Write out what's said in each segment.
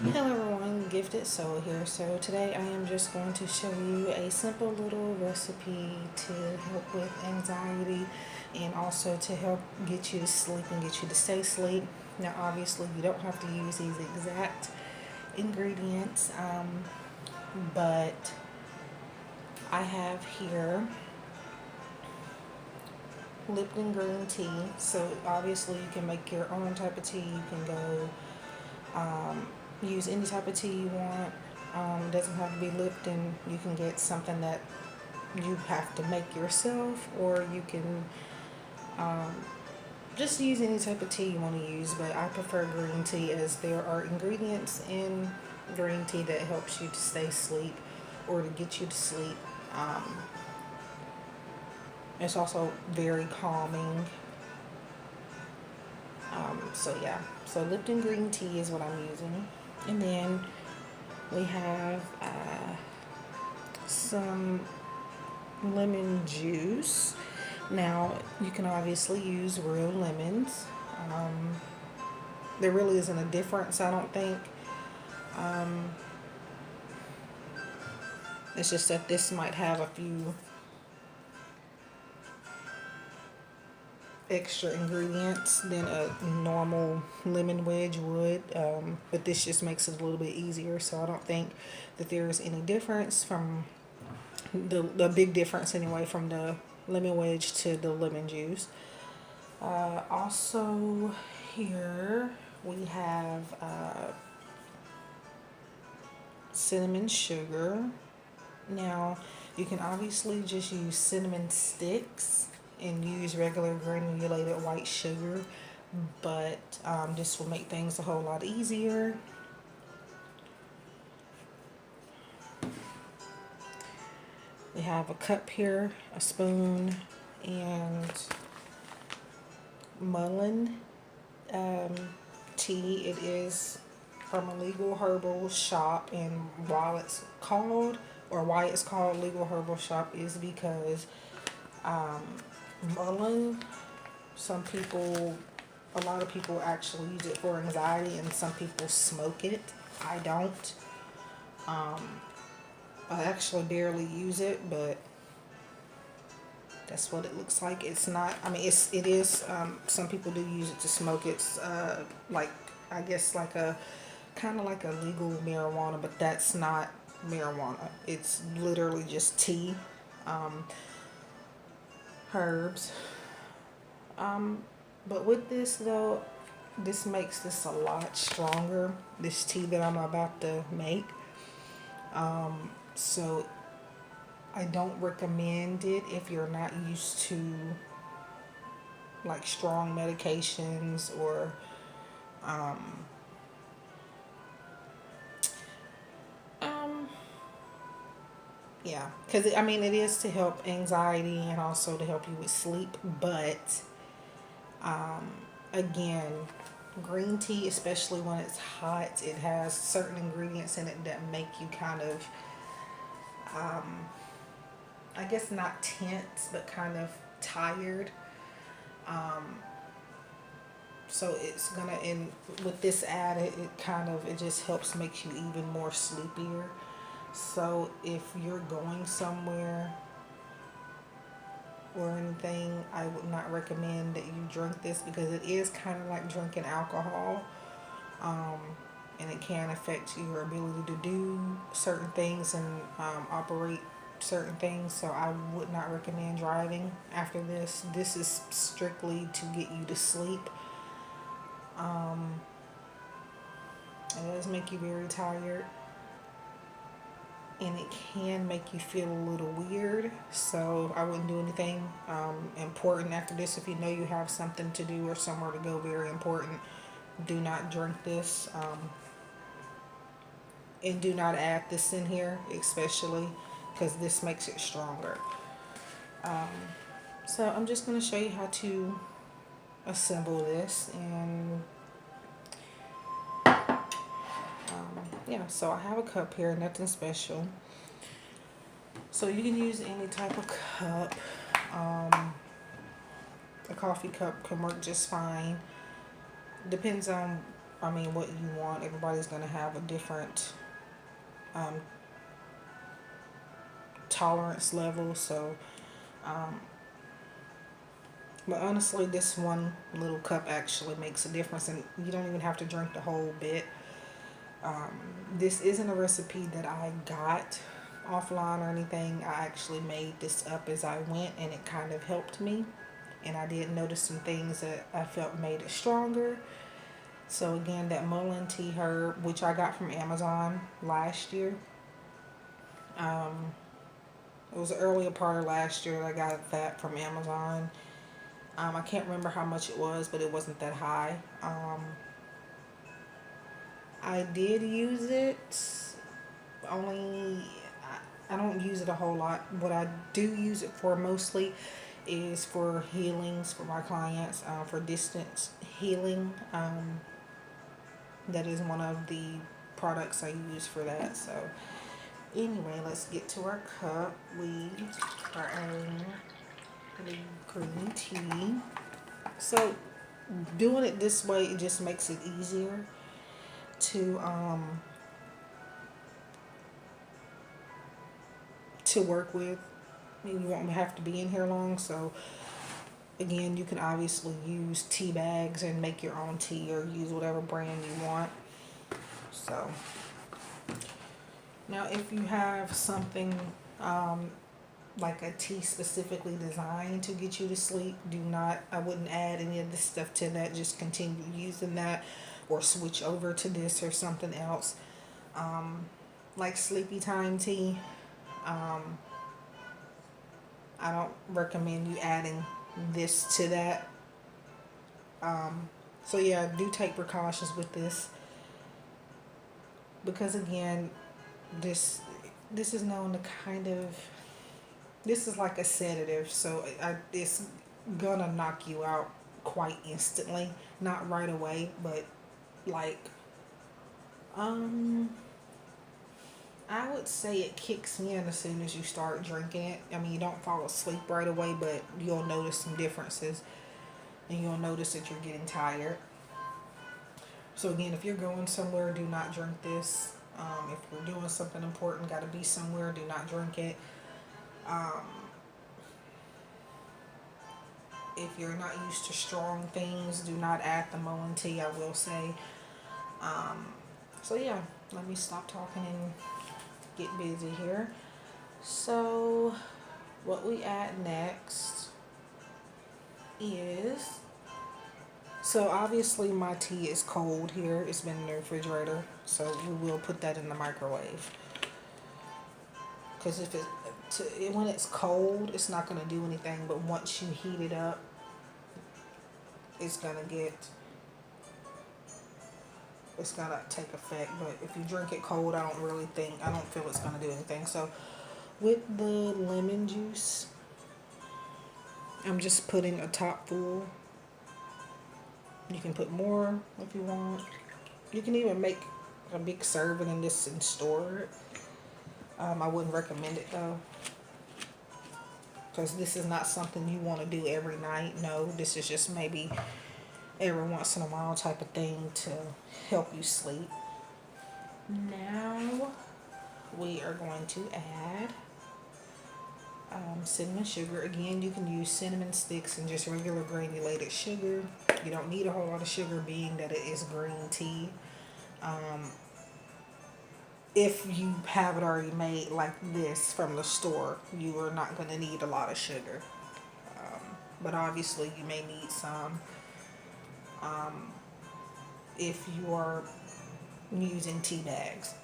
Hello everyone, Gifted Soul here. So today I am just going to show you a simple little recipe to help with anxiety and also to help get you to sleep and get you to stay asleep. Now obviously you don't have to use these exact ingredients, but I have here Lipton green tea. So obviously you can make your own type of tea. You can go use any type of tea you want. It doesn't have to be Lipton. You can get something that you have to make yourself, or you can um, just use any type of tea you want to use. But I prefer green tea as there are ingredients in green tea that helps you to stay asleep or to get you to sleep. Um, it's also very calming. So yeah, so Lipton green tea is what I'm using, and then we have some lemon juice. Now, you can obviously use real lemons. Um, there really isn't a difference, I don't think. Um, it's just that this might have a few extra ingredients than a normal lemon wedge would, but this just makes it a little bit easier. So I don't think that there's any difference from the big difference anyway from the lemon wedge to the lemon juice. Also, here we have cinnamon sugar. Now, you can obviously just use cinnamon sticks and use regular granulated white sugar, but this will make things a whole lot easier. We have a cup here, a spoon, and Mullein um, tea. It is from a legal herbal shop, and why it's called legal herbal shop is because um, mullein, a lot of people actually use it for anxiety, and some people smoke it. I don't. Um, I actually barely use it, but that's what it looks like. It's not. I mean, it is. Some people do use it to smoke. It's like, I guess, like a kind of like a legal marijuana, but that's not marijuana. It's literally just tea, um, herbs. Um, but with this though, this makes this a lot stronger. This tea that I'm about to make. So I don't recommend it if you're not used to like strong medications or um, um, yeah, because I mean it is to help anxiety and also to help you with sleep, but um, again, green tea, especially when it's hot, it has certain ingredients in it that make you kind of um, I guess not tense, but kind of tired. Um, so it's gonna, and with this added, it just helps make you even more sleepier. So if you're going somewhere or anything, I would not recommend that you drink this because it is kind of like drinking alcohol. Um, and it can affect your ability to do certain things and operate certain things. So I would not recommend driving after this. This is strictly to get you to sleep. Um, it does make you very tired, and it can make you feel a little weird. So I wouldn't do anything important after this. If you know you have something to do or somewhere to go very important, do not drink this. And do not add this in here, especially because this makes it stronger. Um, so I'm just going to show you how to assemble this, and yeah, so I have a cup here, nothing special. So you can use any type of cup. A coffee cup can work just fine. Depends on I mean, what you want. Everybody's going to have a different um, tolerance level. So, um, but honestly, this one little cup actually makes a difference, and you don't even have to drink the whole bit. Um, this isn't a recipe that I got offline or anything. I actually made this up as I went, and it kind of helped me. And I did notice some things that I felt made it stronger. So again, that mullein tea herb, which I got from Amazon last year. Um, it was the earlier part of last year that I got that from Amazon. I can't remember how much it was, but it wasn't that high. I did use it only. I don't use it a whole lot. What I do use it for mostly is for healings for my clients, for distance healing. That is one of the products I use for that. So anyway, let's get to our cup. We are adding the green tea. So doing it this way, it just makes it easier to work with. You won't have to be in here long. So again, you can obviously use tea bags and make your own tea, or use whatever brand you want. So now if you have something like a tea specifically designed to get you to sleep, I wouldn't add any of this stuff to that. Just continue using that, or switch over to this or something else. Like sleepy time tea, I don't recommend you adding this to that. So yeah, do take precautions with this, because again, this this is known to kind of, this is like a sedative, so it's gonna knock you out quite instantly. Not right away, but like um I would say it kicks in as soon as you start drinking it. I mean, you don't fall asleep right away, but you'll notice some differences, and you'll notice that you're getting tired. So again, if you're going somewhere, do not drink this. If you're doing something important, got to be somewhere, do not drink it. Um, if you're not used to strong things, do not add the mullein tea, I will say. Um, so yeah, let me stop talking and get busy here. So what we add next is, so obviously my tea is cold here. It's been in the refrigerator, so we will put that in the microwave. Because when it's cold, it's not going to do anything. But once you heat it up, it's going to take effect. But if you drink it cold, I don't feel it's going to do anything. So with the lemon juice, I'm just putting a top full. You can put more if you want. You can even make a big serving in this and store it. I wouldn't recommend it though, because this is not something you want to do every night. No, this is just maybe every once in a while type of thing to help you sleep. Now we are going to add cinnamon sugar. Again, you can use cinnamon sticks and just regular granulated sugar. You don't need a whole lot of sugar, being that it is green tea. If you have it already made like this from the store, you are not going to need a lot of sugar. But obviously you may need some if you are using tea bags.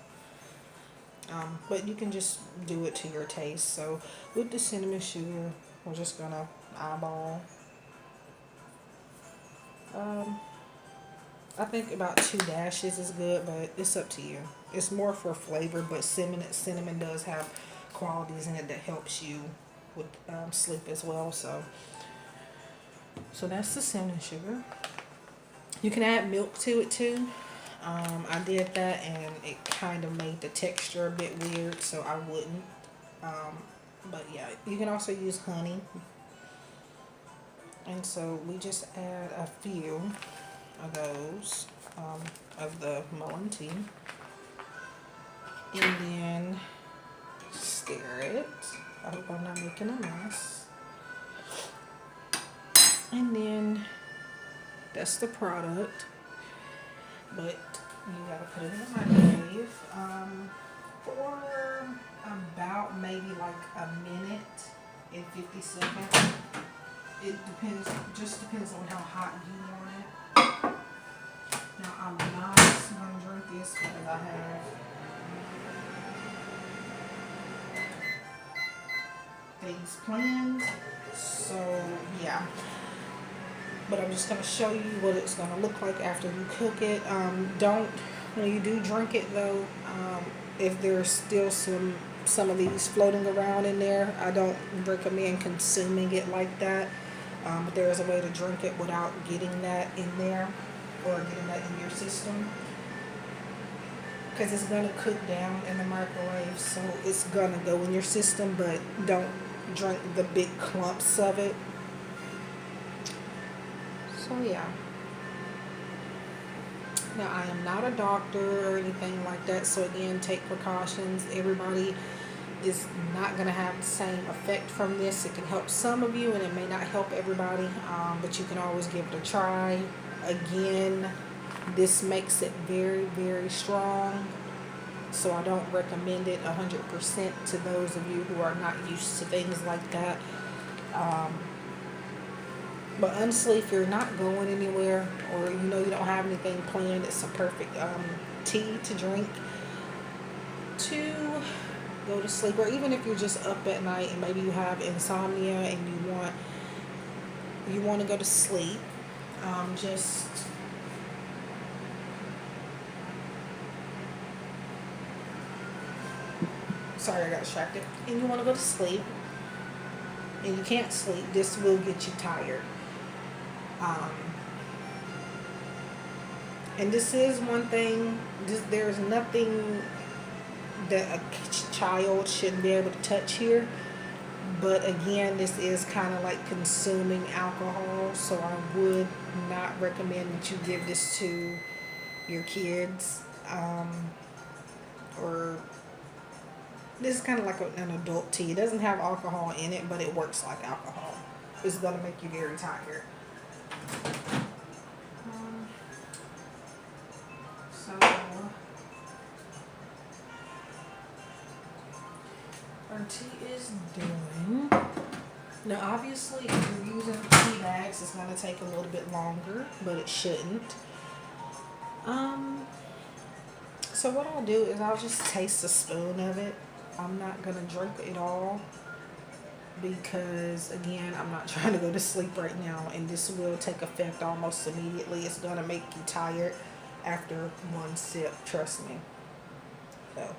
But you can just do it to your taste. So with the cinnamon sugar, we're just going to eyeball. I think about 2 dashes is good, but it's up to you. It's more for flavor, but cinnamon does have qualities in it that helps you with sleep as well. So that's the cinnamon sugar. You can add milk to it too. I did that, and it kind of made the texture a bit weird, so I wouldn't. But yeah, you can also use honey. And so we just add a few. of those of the Mullein tea, and then stir it. I hope I'm not making a mess. And then that's the product, but you gotta put it in the microwave for about maybe like a minute and 50 seconds. It depends, just depends on how hot you want it. Now I'm not gonna drink this because I have things planned. So yeah. But I'm just gonna show you what it's gonna look like after you cook it. Don't, when you do drink it though, if there's still some of these floating around in there, I don't recommend consuming it like that. But there is a way to drink it without getting that in there or getting that in your system, because it's gonna cook down in the microwave, so it's gonna go in your system. But don't drink the big clumps of it. So yeah. Now I am not a doctor or anything like that, so again, take precautions. Everybody is not going to have the same effect from this. It can help some of you and it may not help everybody, but you can always give it a try. Again, this makes it very, very strong, so I don't recommend it 100% to those of you who are not used to things like that. But honestly, if you're not going anywhere or you know you don't have anything planned, it's a perfect tea to drink to go to sleep. Or even if you're just up at night and maybe you have insomnia and you want to go to sleep, just sorry, I got distracted. And you want to go to sleep and you can't sleep, this will get you tired. And this is one thing, there's nothing that a child shouldn't be able to touch here. But again, this is kind of like consuming alcohol, so I would not recommend that you give this to your kids. Or this is kind of like an adult tea. It doesn't have alcohol in it, but it works like alcohol. It's going to make you very tired. So our tea is done. Now obviously if you're using tea bags, it's going to take a little bit longer, but it shouldn't. So what I'll do is I'll just taste a spoon of it. I'm not going to drink it all because, again, I'm not trying to go to sleep right now, and this will take effect almost immediately. It's going to make you tired after one sip, trust me. So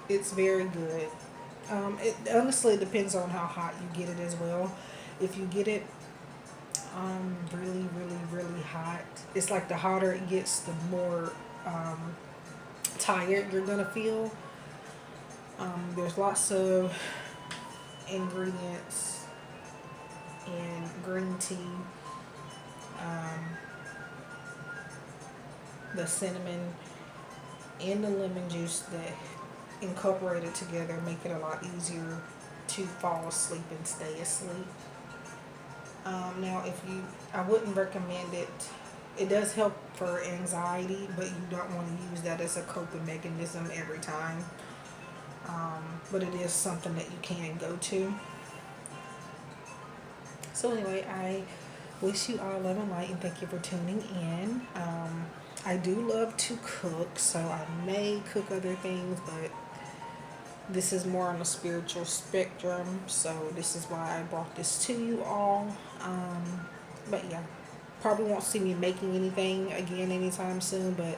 it's very good. It honestly depends on how hot you get it as well. If you get it really, really, really hot, it's like the hotter it gets, the more tired you're gonna feel. There's lots of ingredients in green tea. The cinnamon and the lemon juice that incorporated together make it a lot easier to fall asleep and stay asleep. Now I wouldn't recommend it. It does help for anxiety, but you don't want to use that as a coping mechanism every time. But it is something that you can go to. So anyway, I wish you all love and light, and thank you for tuning in. I do love to cook, so I may cook other things, but this is more on the spiritual spectrum, so this is why I brought this to you all. But yeah, probably won't see me making anything again anytime soon, but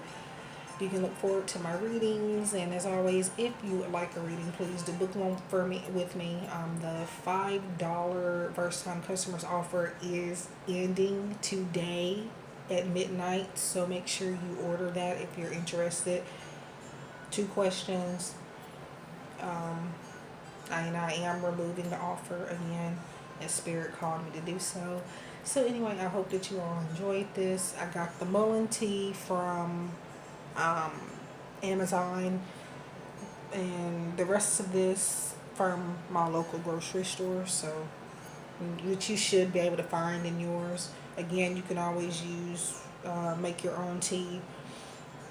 you can look forward to my readings. And as always, if you would like a reading, please do book one with me. The $5 first time customers offer is ending today at midnight, so make sure you order that if you're interested. 2 questions. I am removing the offer again. as Spirit called me to do so. So anyway, I hope that you all enjoyed this. I got the Mullein tea from um, Amazon, and the rest of this from my local grocery store. So which you should be able to find in yours. Again, you can always make your own tea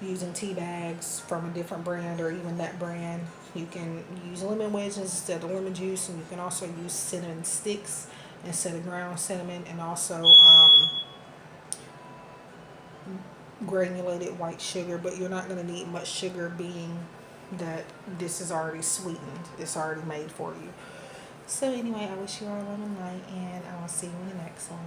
using tea bags from a different brand or even that brand. You can use lemon wedges instead of lemon juice, and you can also use cinnamon sticks instead of ground cinnamon, and also granulated white sugar. But you're not going to need much sugar, being that this is already sweetened. It's already made for you. So anyway, I wish you all love and light, and I will see you in the next one.